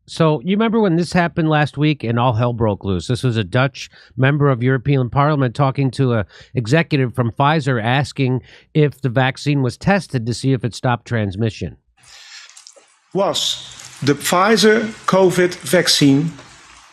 So you remember when this happened last week and all hell broke loose? This was a Dutch member of European Parliament talking to a executive from Pfizer asking if the vaccine was tested to see if it stopped transmission. Was the Pfizer COVID vaccine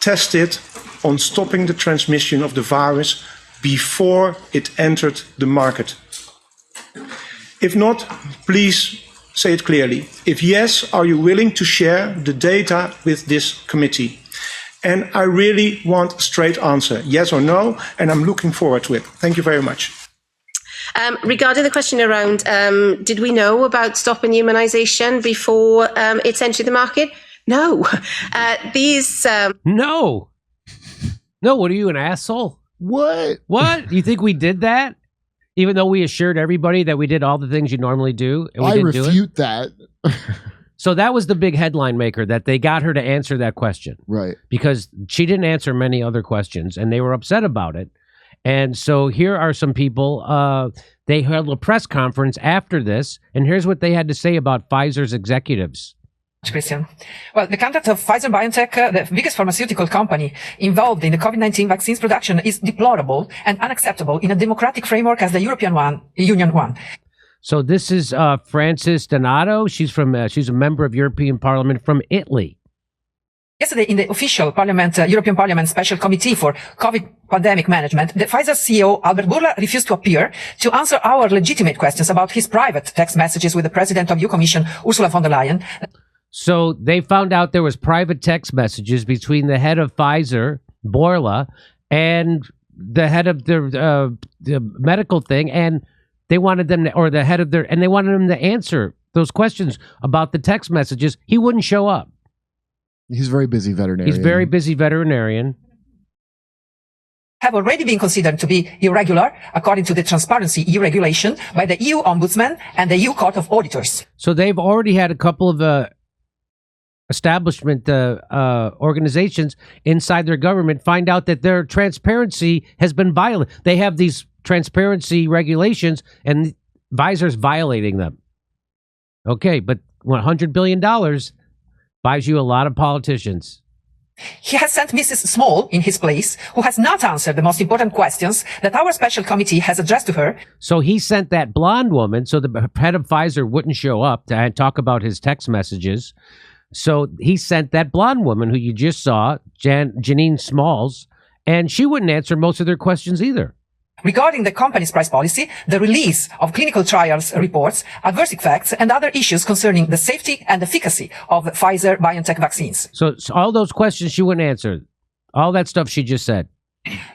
tested on stopping the transmission of the virus before it entered the market? If not, please say it clearly. If yes, are you willing to share the data with this committee? And I really want a straight answer, yes or no, and I'm looking forward to it. Thank you very much. Regarding the question around, did we know about stopping immunisation before it's entered the market? No. No. No, what are you, an asshole? What? What? You think we did that? Even though we assured everybody that we did all the things you normally do, and we I didn't do it? refute that. So that was the big headline maker, that they got her to answer that question. Right. Because she didn't answer many other questions, and they were upset about it. And so here are some people, they held a press conference after this, and here's what they had to say about Pfizer's executives. Christian. Well, the conduct of Pfizer-BioNTech, the biggest pharmaceutical company involved in the COVID-19 vaccines production, is deplorable and unacceptable in a democratic framework as the Union one. So this is Frances Donato. She's a member of European Parliament from Italy. Yesterday, in the official European Parliament Special Committee for COVID Pandemic Management, the Pfizer CEO, Albert Bourla, refused to appear to answer our legitimate questions about his private text messages with the President of EU Commission, Ursula von der Leyen. So they found out there was private text messages between the head of Pfizer, Bourla, and the head of the medical thing, and they wanted them to, or the head of their, and they wanted him to answer those questions about the text messages. He wouldn't show up. He's a very busy veterinarian. He's very busy veterinarian. Have already been considered to be irregular, according to the Transparency EU regulation, by the EU Ombudsman and the EU Court of Auditors. So they've already had a couple of establishment organizations inside their government find out that their transparency has been violated. They have these transparency regulations, and Pfizer's violating them. Okay, but $100 billion buys you a lot of politicians. He has sent Mrs. Small in his place, who has not answered the most important questions that our special committee has addressed to her. So he sent that blonde woman, so the head of Pfizer wouldn't show up to talk about his text messages. So he sent that blonde woman who you just saw, Janine Smalls, and she wouldn't answer most of their questions either. Regarding the company's price policy, the release of clinical trials reports, adverse effects, and other issues concerning the safety and efficacy of Pfizer-BioNTech vaccines. So all those questions she wouldn't answer. All that stuff she just said.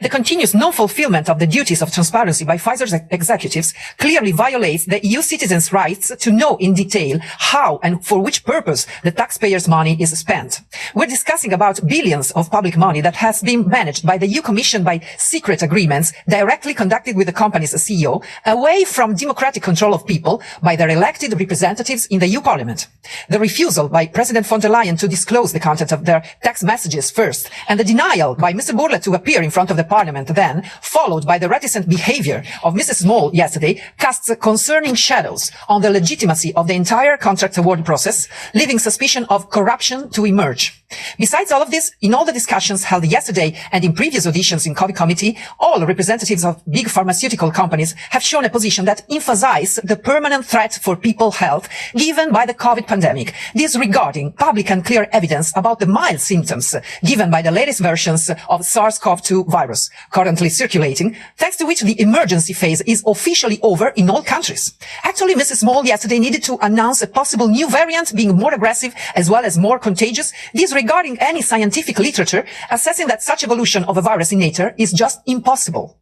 The continuous non-fulfillment of the duties of transparency by Pfizer's executives clearly violates the EU citizens' rights to know in detail how and for which purpose the taxpayers' money is spent. We're discussing about billions of public money that has been managed by the EU Commission by secret agreements directly conducted with the company's CEO, away from democratic control of people by their elected representatives in the EU Parliament. The refusal by President von der Leyen to disclose the content of their text messages first, and the denial by Mr. Bourla to appear in front of the Parliament then, followed by the reticent behavior of Mrs. Small yesterday, casts concerning shadows on the legitimacy of the entire contract award process, leaving suspicion of corruption to emerge. Besides all of this, in all the discussions held yesterday and in previous auditions in COVID committee, all representatives of big pharmaceutical companies have shown a position that emphasizes the permanent threat for people's health given by the COVID pandemic, disregarding public and clear evidence about the mild symptoms given by the latest versions of SARS-CoV-2 virus currently circulating, thanks to which the emergency phase is officially over in all countries. Actually, Mrs. Small yesterday needed to announce a possible new variant being more aggressive as well as more contagious, disregarding any scientific literature, assessing that such evolution of a virus in nature is just impossible.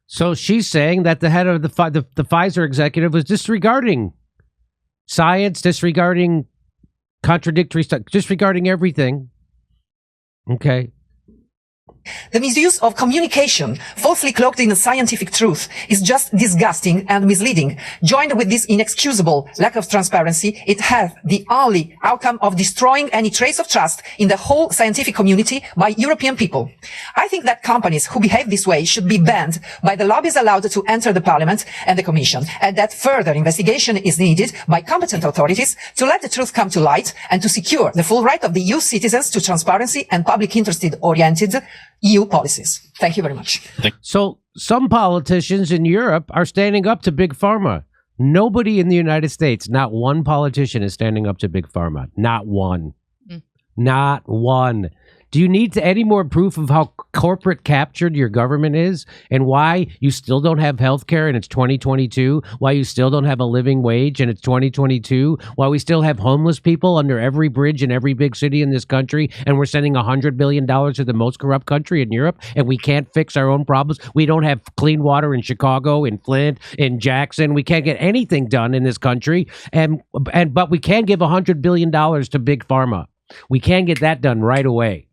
So she's saying that the head of the Pfizer executive was disregarding science, disregarding contradictory stuff, disregarding everything. Okay. The misuse of communication, falsely cloaked in scientific truth, is just disgusting and misleading. Joined with this inexcusable lack of transparency, it has the only outcome of destroying any trace of trust in the whole scientific community by European people. I think that companies who behave this way should be banned by the lobbies allowed to enter the Parliament and the Commission, and that further investigation is needed by competent authorities to let the truth come to light and to secure the full right of the EU citizens to transparency and public interest-oriented EU policies. Thank you very much. So some politicians in Europe are standing up to Big Pharma. Nobody in the United States, not one politician is standing up to Big Pharma. Not one. Not one. Do you need any more proof of how corporate captured your government is and why you still don't have health care and it's 2022? Why you still don't have a living wage and it's 2022? Why we still have homeless people under every bridge in every big city in this country and we're sending $100 billion to the most corrupt country in Europe and we can't fix our own problems? We don't have clean water in Chicago, in Flint, in Jackson. We can't get anything done in this country. But we can give $100 billion to Big Pharma. We can get that done right away.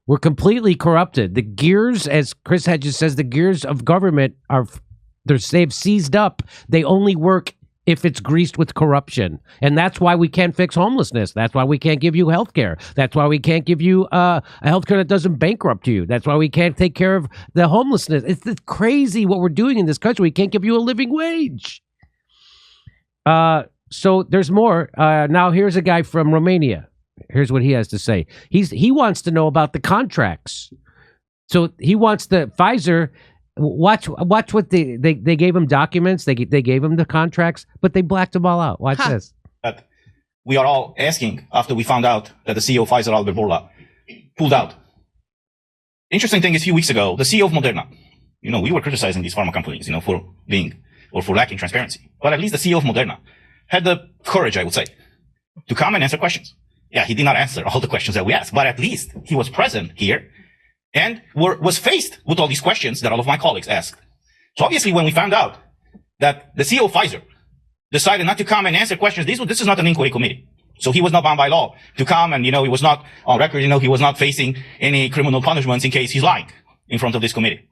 We're completely corrupted. The gears, as Chris Hedges says, the gears of government they've seized up. They only work if it's greased with corruption. And that's why we can't fix homelessness. That's why we can't give you health care. That's why we can't give you a health care that doesn't bankrupt you. That's why we can't take care of the homelessness. It's crazy what we're doing in this country. We can't give you a living wage. So there's more. Now here's a guy from Romania. Here's what he has to say. He wants to know about the contracts. So he wants the Pfizer. Watch what they gave him documents. They gave him the contracts, but they blacked them all out. Watch this. That we are all asking after we found out that the CEO of Pfizer, Albert Bourla, pulled out. Interesting thing is, a few weeks ago, the CEO of Moderna. We were criticizing these pharma companies, for being or for lacking transparency. But at least the CEO of Moderna had the courage, I would say, to come and answer questions. Yeah, he did not answer all the questions that we asked, but at least he was present here and was faced with all these questions that all of my colleagues asked. So obviously, when we found out that the CEO of Pfizer decided not to come and answer questions, this is not an inquiry committee. So he was not bound by law to come and, he was not on record, he was not facing any criminal punishments in case he's lying in front of this committee.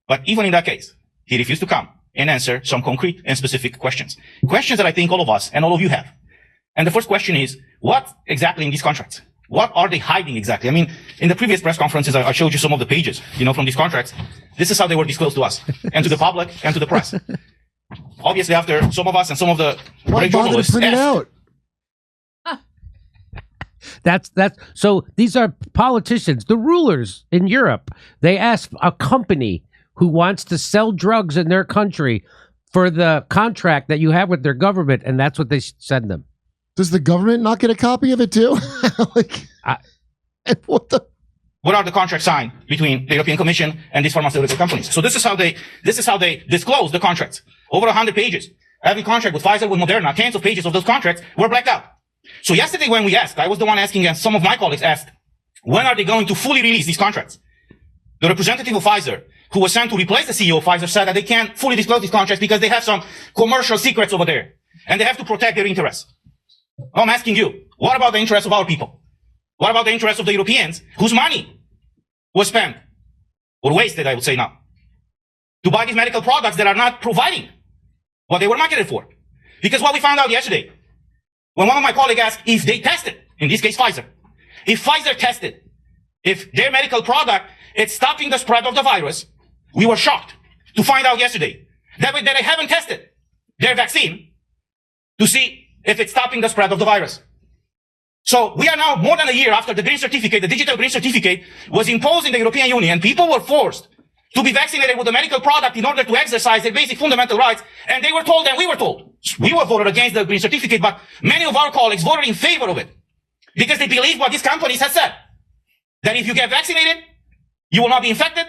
But even in that case, he refused to come and answer some concrete and specific questions. Questions that I think all of us and all of you have. And the first question is, what exactly in these contracts? What are they hiding exactly? I mean, in the previous press conferences, I showed you some of the pages, from these contracts. This is how they were disclosed to us and to the public and to the press. Obviously, after some of us and some of the great journalists print it out? That's so these are politicians, the rulers in Europe. They ask a company who wants to sell drugs in their country for the contract that you have with their government, and that's what they send them. Does the government not get a copy of it too? What are the contracts signed between the European Commission and these pharmaceutical companies? So this is how they disclose the contracts. Over 100 pages. Every contract with Pfizer, with Moderna, tens of pages of those contracts were blacked out. So yesterday when we asked, I was the one asking, and some of my colleagues asked, when are they going to fully release these contracts? The representative of Pfizer, who was sent to replace the CEO of Pfizer, said that they can't fully disclose these contracts because they have some commercial secrets over there, and they have to protect their interests. I'm asking you, what about the interests of our people? What about the interests of the Europeans whose money was spent or wasted, I would say now, to buy these medical products that are not providing what they were marketed for? Because what we found out yesterday, when one of my colleagues asked if they tested, in this case Pfizer, if Pfizer tested, if their medical product is stopping the spread of the virus, we were shocked to find out yesterday that they haven't tested their vaccine to see if it's stopping the spread of the virus. So we are now more than a year after the green certificate, the digital green certificate was imposed in the European Union. People were forced to be vaccinated with a medical product in order to exercise their basic fundamental rights. And they were told, and we were told, we were voted against the green certificate, but many of our colleagues voted in favor of it because they believe what these companies have said, that if you get vaccinated, you will not be infected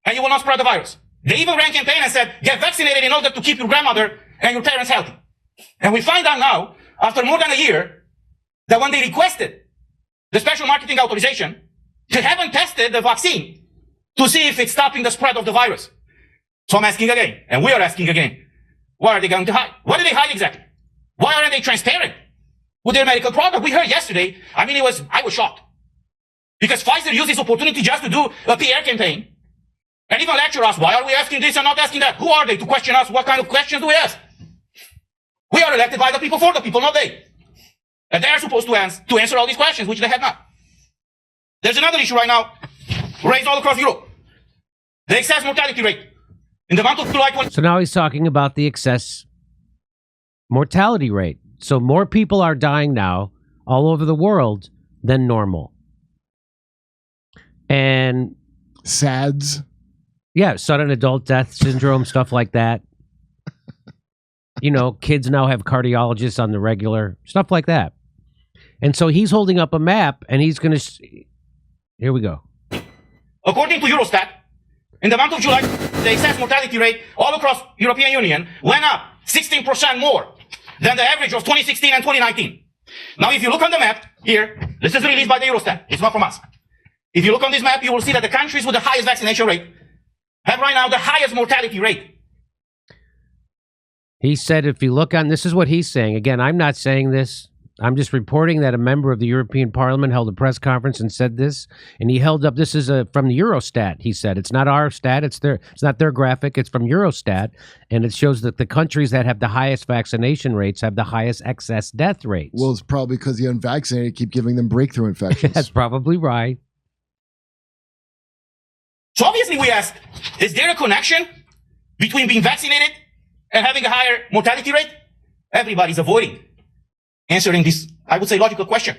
and you will not spread the virus. They even ran campaign and said, get vaccinated in order to keep your grandmother and your parents healthy. And we find out now, after more than a year, that when they requested the special marketing authorization, they haven't tested the vaccine to see if it's stopping the spread of the virus. So I'm asking again, and we are asking again, what are they going to hide? What do they hide exactly? Why aren't they transparent with their medical product? We heard yesterday, I was shocked. Because Pfizer used this opportunity just to do a PR campaign and even lecture us. Why are we asking this and not asking that? Who are they to question us? What kind of questions do we ask? We are elected by the people for the people, not they. And they are supposed to answer all these questions, which they have not. There's another issue right now raised all across Europe. The excess mortality rate. In the month of July 20... So now he's talking about the excess mortality rate. So more people are dying now all over the world than normal. And SADS. yeah, sudden adult death syndrome, stuff like that. You know, kids now have cardiologists on the regular, stuff like that. And so he's holding up a map and he's going to... Here we go. According to Eurostat, in the month of July, the excess mortality rate all across European Union went up 16% more than the average of 2016 and 2019. Now, if you look on the map here, this is released by the Eurostat. It's not from us. If you look on this map, you will see that the countries with the highest vaccination rate have right now the highest mortality rate. He said, if you look on, this is what he's saying. Again, I'm not saying this. I'm just reporting that a member of the European Parliament held a press conference and said this. And he held up, this is from the Eurostat, he said. It's not our stat, it's not their graphic, it's from Eurostat. And it shows that the countries that have the highest vaccination rates have the highest excess death rates. Well, it's probably because the unvaccinated keep giving them breakthrough infections. That's probably right. So obviously we ask, is there a connection between being vaccinated and having a higher mortality rate? Everybody's avoiding answering this, I would say, logical question.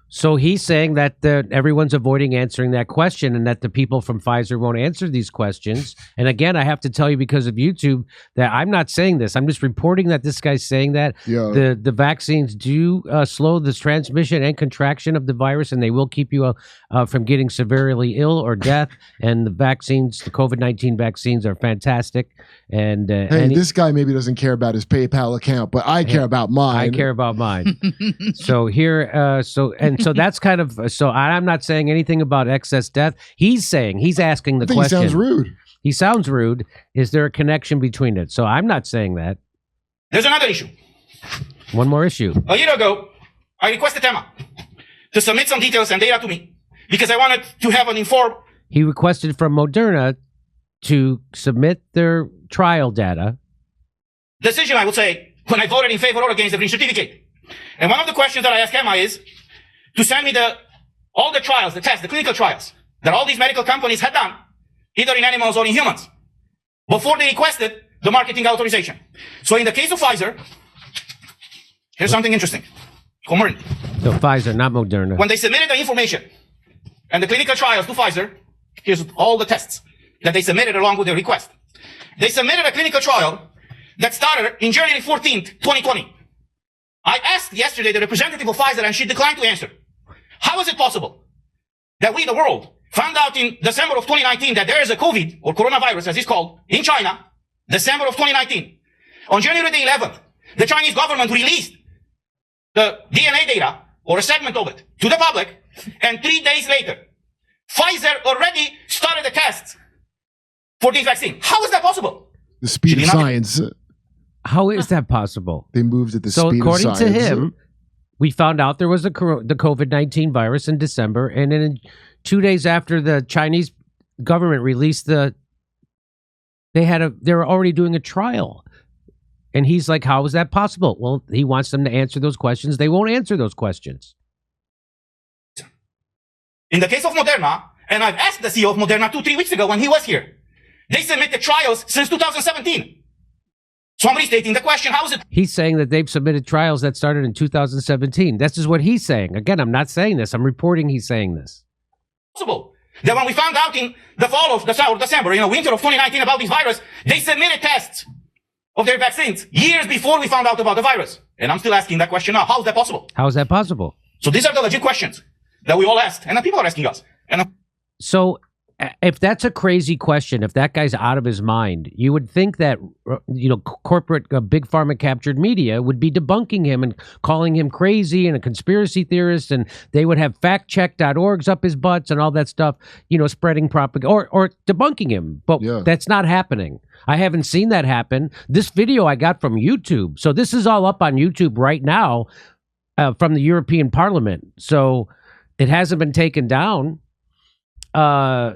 So he's saying that everyone's avoiding answering that question and that the people from Pfizer won't answer these questions. And again, I have to tell you because of YouTube that I'm not saying this. I'm just reporting that this guy's saying that Yeah. the vaccines do slow the transmission and contraction of the virus, and they will keep you from getting severely ill or death. And the vaccines, the COVID-19 vaccines, are fantastic. And hey, this guy maybe doesn't care about his PayPal account, but I care about mine. I care about mine. So here, so that's kind of, so I'm not saying anything about excess death. He's asking the I think question. he sounds rude. He sounds rude. Is there a connection between it? So I'm not saying that. There's another issue. One more issue. A year ago, I requested Emma to submit some details and data to me because I wanted to have an informed... He requested from Moderna to submit their trial data. decision, I would say, when I voted in favor or against the green certificate. And one of the questions that I asked Emma is to send me all the trials, the tests, the clinical trials that all these medical companies had done, either in animals or in humans, before they requested the marketing authorization. So in the case of Pfizer, here's something interesting. Comerni. So Pfizer, not Moderna. When they submitted the information and the clinical trials to Pfizer, here's all the tests that they submitted along with the request. They submitted a clinical trial that started in January 14th, 2020. I asked yesterday the representative of Pfizer and she declined to answer. How is it possible that we, the world, found out in December of 2019 that there is a COVID, or coronavirus as it's called, in China, December of 2019. On January the 11th, the Chinese government released the DNA data, or a segment of it, to the public, and 3 days later, Pfizer already started the tests for this vaccine. How is that possible? The speed of science. How is that possible? They moved at the So speed of according science. to him, we found out there was the COVID-19 virus in December, and then 2 days after the Chinese government released they were already doing a trial. And he's like, how is that possible? Well, he wants them to answer those questions. They won't answer those questions. In the case of Moderna, and I've asked the CEO of Moderna 2-3 weeks ago when he was here, they submitted trials since 2017. Somebody's stating the question, how is it He's saying that they've submitted trials that started in 2017. This is what he's saying. Again, I'm not saying this. I'm reporting he's saying this. possible that when we found out in the fall of December, winter of 2019 about this virus, they submitted tests of their vaccines years before we found out about the virus? And I'm still asking that question now. How is that possible? How is that possible? So these are the legit questions that we all asked, and the people are asking us. And So if that's a crazy question, if that guy's out of his mind, you would think that, corporate big pharma captured media would be debunking him and calling him crazy and a conspiracy theorist, and they would have factcheck.orgs up his butts and all that stuff, spreading propaganda or debunking him. But that's not happening. I haven't seen that happen. This video I got from YouTube. So this is all up on YouTube right now from the European Parliament. So It hasn't been taken down.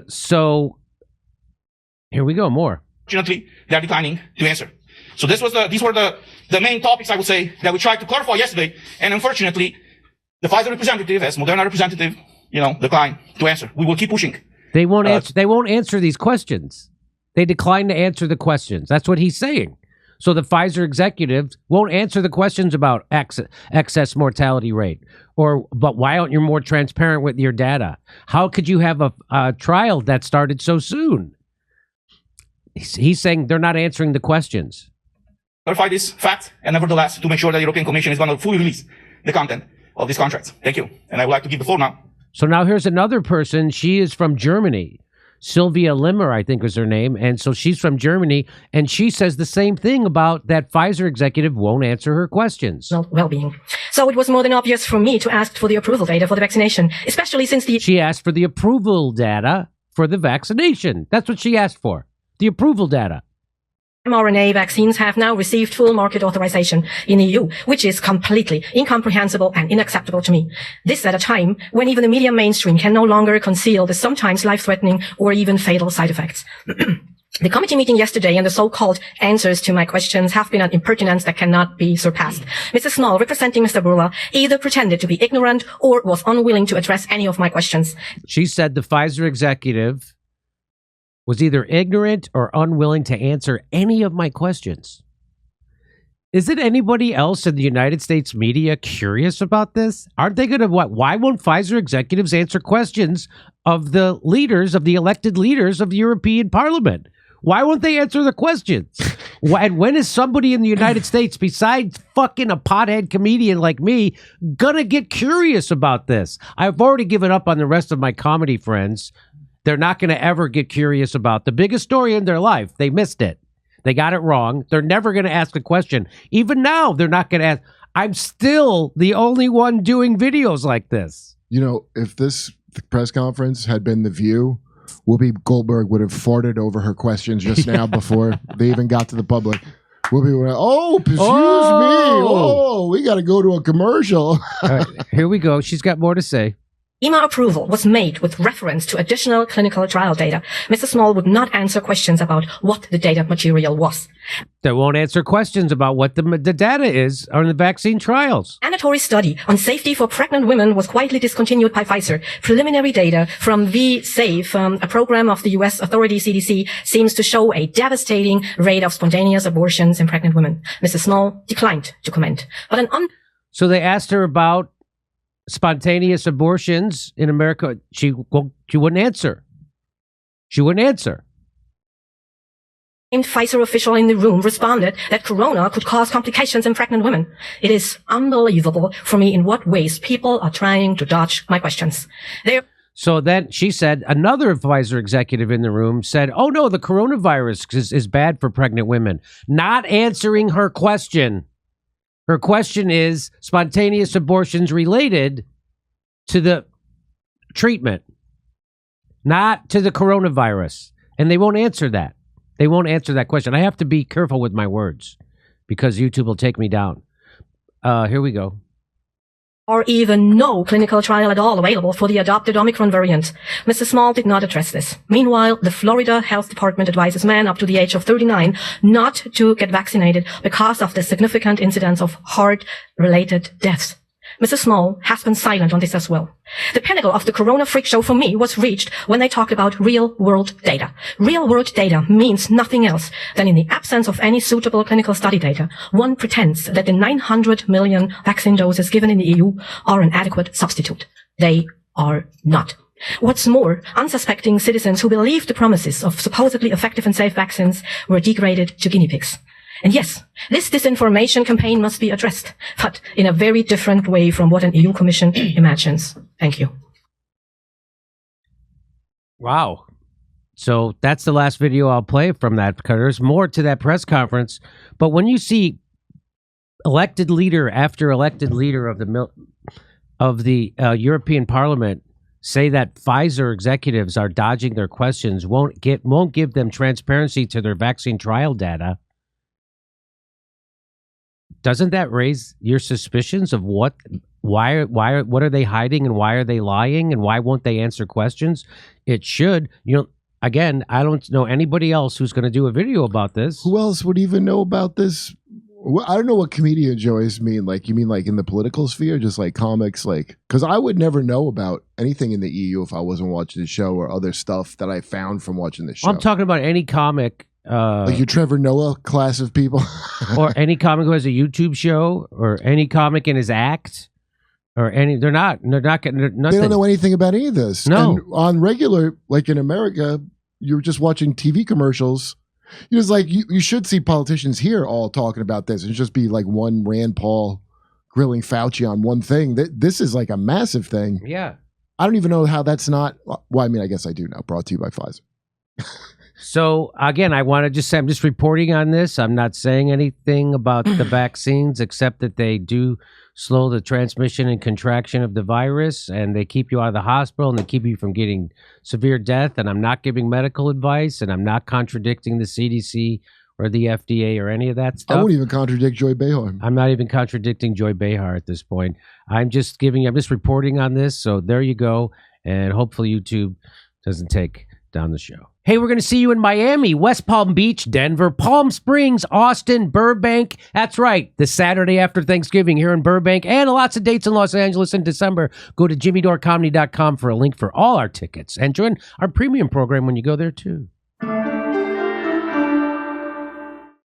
So here we go. More. Unfortunately, they are declining to answer. So these were the main topics, I would say, that we tried to clarify yesterday. And unfortunately, the Pfizer representative, as Moderna representative, declined to answer. We will keep pushing. They won't answer. They won't answer these questions. They decline to answer the questions. That's what he's saying. So the Pfizer executives won't answer the questions about excess mortality rate, but why aren't you more transparent with your data? How could you have a trial that started so soon? He's saying they're not answering the questions. Clarify this fact, and nevertheless, to make sure that the European Commission is going to fully release the content of these contracts. Thank you. And I would like to give the floor now. So now here's another person. She is from Germany. Sylvia Limmer, I think was her name. And so she's from Germany, and she says the same thing about that Pfizer executive won't answer her questions. Well-being. So it was more than obvious for me to ask for the approval data for the vaccination, especially since She asked for the approval data for the vaccination. That's what she asked for. The approval data. mRNA vaccines have now received full market authorization in the EU, which is completely incomprehensible and unacceptable to me. This at a time when even the media mainstream can no longer conceal the sometimes life-threatening or even fatal side effects. The committee meeting yesterday and the so-called answers to my questions have been an impertinence that cannot be surpassed. Mr. Small, representing Mr. Brula, either pretended to be ignorant or was unwilling to address any of my questions. She said the Pfizer executive was either ignorant or unwilling to answer any of my questions. Isn't anybody else in the United States media curious about this? Aren't they going to why won't Pfizer executives answer questions of the leaders, of the elected leaders of the European Parliament? Why won't they answer the questions? And when is somebody in the United States, besides fucking a pothead comedian like me, gonna get curious about this? I've already given up on the rest of my comedy friends. They're not going to ever get curious about the biggest story in their life. They missed it. They got it wrong. They're never going to ask a question. Even now, they're not going to ask. I'm still the only one doing videos like this. If this press conference had been The View, Whoopi Goldberg would have farted over her questions just now before they even got to the public. Whoopi would have, excuse me. Oh, we got to go to a commercial. All right, here we go. She's got more to say. EMA approval was made with reference to additional clinical trial data. Mr. Small would not answer questions about what the data material was. They won't answer questions about what the data is on the vaccine trials. Mandatory study on safety for pregnant women was quietly discontinued by Pfizer. Preliminary data from V-Safe, a program of the U.S. authority CDC, seems to show a devastating rate of spontaneous abortions in pregnant women. Mrs. Small declined to comment. But So they asked her about spontaneous abortions in America. She wouldn't answer. She wouldn't answer. Pfizer official in the room responded that corona could cause complications in pregnant women. It is unbelievable for me in what ways people are trying to dodge my questions. So then she said, another Pfizer executive in the room said, oh no, the coronavirus is bad for pregnant women. Not answering her question. Her question is spontaneous abortions related to the treatment, not to the coronavirus. And they won't answer that. They won't answer that question. I have to be careful with my words because YouTube will take me down. Here we go. Or even no clinical trial at all available for the adopted Omicron variant. Mr. Small did not address this. Meanwhile, the Florida Health Department advises men up to the age of 39 not to get vaccinated because of the significant incidence of heart-related deaths. Mr. Small has been silent on this as well. The pinnacle of the corona freak show for me was reached when they talked about real-world data. Real-world data means nothing else than in the absence of any suitable clinical study data, one pretends that the 900 million vaccine doses given in the EU are an adequate substitute. They are not. What's more, unsuspecting citizens who believed the promises of supposedly effective and safe vaccines were degraded to guinea pigs. And yes, this disinformation campaign must be addressed, but in a very different way from what an EU Commission imagines. Thank you. Wow. So that's the last video I'll play from that, because there's more to that press conference. But when you see elected leader after elected leader of the European Parliament say that Pfizer executives are dodging their questions, won't give them transparency to their vaccine trial data, doesn't that raise your suspicions of what what are they hiding and why are they lying and why won't they answer questions? It should, again, I don't know anybody else who's going to do a video about this. Who else would even know about this? Well, I don't know what comedians always mean. Like, you mean like in the political sphere, just like comics? Like, because I would never know about anything in the EU if I wasn't watching the show or other stuff that I found from watching the show. I'm talking about any comic. Like your Trevor Noah class of people. Or any comic who has a YouTube show or any comic in his act. Or they're not getting nothing. They don't know anything about any of this. No. And on regular, like in America, you're just watching TV commercials. It's like you should see politicians here all talking about this. It'd just be like one Rand Paul grilling Fauci on one thing. This is like a massive thing. Yeah. I don't even know how that's not. Well, I mean, I guess I do now. Brought to you by Pfizer. So again, I want to just say I'm just reporting on this. I'm not saying anything about the vaccines except that they do slow the transmission and contraction of the virus, and they keep you out of the hospital, and they keep you from getting severe death. And I'm not giving medical advice, and I'm not contradicting the CDC or the FDA or any of that stuff. I won't even contradict Joy Behar. I'm not even contradicting Joy Behar at this point. I'm just reporting on this. So there you go. And hopefully YouTube doesn't take down the show. Hey, we're going to see you in Miami, West Palm Beach, Denver, Palm Springs, Austin, Burbank. That's right, the Saturday after Thanksgiving here in Burbank, and lots of dates in Los Angeles in December. Go to jimmydorcomedy.com for a link for all our tickets and join our premium program when you go there too.